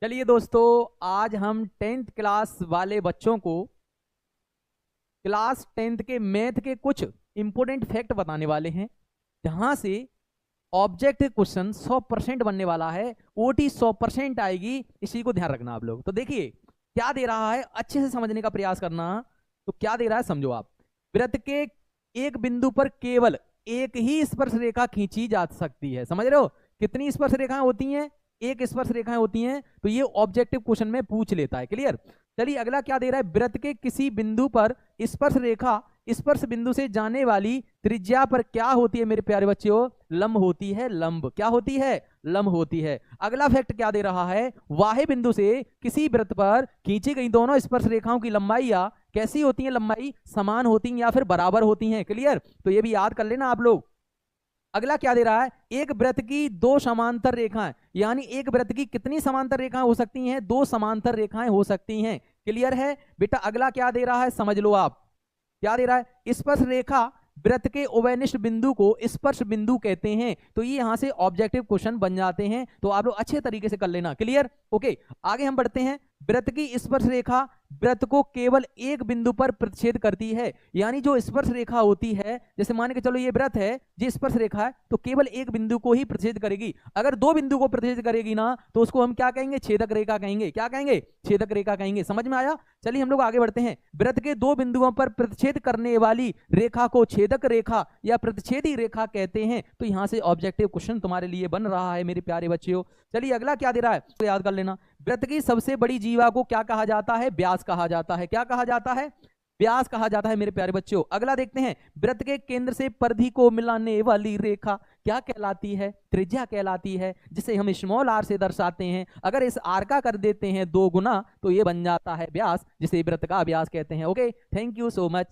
चलिए दोस्तों, आज हम 10th क्लास वाले बच्चों को क्लास 10th के मैथ के कुछ इंपॉर्टेंट फैक्ट बताने वाले हैं, जहां से ऑब्जेक्टिव क्वेश्चन 100% बनने वाला है। ओटी 100% आएगी, इसी को ध्यान रखना आप लोग। तो देखिए क्या दे रहा है, अच्छे से समझने का प्रयास करना। तो क्या दे रहा है समझो आप। वृत्त के एक बिंदु पर केवल एक ही स्पर्श रेखा खींची जा सकती है। समझ रहे हो कितनी स्पर्श रेखाएं होती हैं? एक स्पर्श रेखाएं होती हैं। तो ये ऑब्जेक्टिव क्वेश्चन में पूछ लेता है। क्लियर? चलिए अगला क्या दे रहा है, वृत्त के किसी बिंदु पर स्पर्श रेखा स्पर्श बिंदु से जाने वाली त्रिज्या पर क्या होती है मेरे प्यारे बच्चों? लंब होती है। लंब क्या होती है? लंब होती है। अगला फैक्ट क्या दे रहा है, वाहे बिंदु से किसी वृत्त पर खींची गई दोनों स्पर्श रेखाओं की लंबाई या कैसी होती है? लंबाई समान होती है या फिर बराबर होती है। क्लियर? तो ये भी याद कर लेना आप लोग। अगला क्या दे रहा है, एक वृत्त की दो समांतर रेखाएं, यानी एक वृत्त की कितनी समांतर रेखाएं हो सकती हैं? दो समांतर रेखाएं हो सकती हैं। क्लियर है बेटा? अगला क्या दे रहा है समझ लो आप। क्या दे रहा है, स्पर्श रेखा वृत्त के उभयनिष्ठ बिंदु को स्पर्श बिंदु कहते हैं। तो ये यहां से ऑब्जेक्टिव क्वेश्चन बन जाते हैं, तो आप लोग अच्छे तरीके से कर लेना। क्लियर? ओके, आगे हम बढ़ते हैं। वृत्त की स्पर्श रेखा वृत्त को केवल एक बिंदु पर प्रतिच्छेद करती है, यानी जो स्पर्श रेखा होती है, जैसे मान के चलो ये वृत्त है, ये स्पर्श रेखा है, तो केवल एक बिंदु को ही प्रतिच्छेद करेगी। अगर दो बिंदु को प्रतिच्छेद करेगी ना, तो उसको हम क्या कहेंगे? छेदक रेखा कहेंगे। क्या कहेंगे? छेदक रेखा कहेंगे। समझ में आया? चलिए हम लोग आगे बढ़ते हैं। वृत्त के दो बिंदुओं पर प्रतिच्छेद करने वाली रेखा को छेदक रेखा या प्रतिच्छेदी रेखा कहते हैं। तो यहां से ऑब्जेक्टिव क्वेश्चन तुम्हारे लिए बन रहा है मेरे प्यारे बच्चों। चलिए अगला क्या दे रहा है, तो याद कर लेना। वृत्त की सबसे बड़ी जीवा को क्या कहा जाता है? व्यास कहा जाता है। क्या कहा जाता है? व्यास कहा जाता है मेरे प्यारे बच्चों। अगला देखते हैं, वृत्त के केंद्र से परिधि को मिलाने वाली रेखा क्या कहलाती है? त्रिज्या कहलाती है, जिसे हम स्मॉल आर से दर्शाते हैं। अगर इस आर का कर देते हैं 2 गुना, तो ये बन जाता है व्यास, जिसे वृत्त का व्यास कहते हैं। Okay, thank you so much.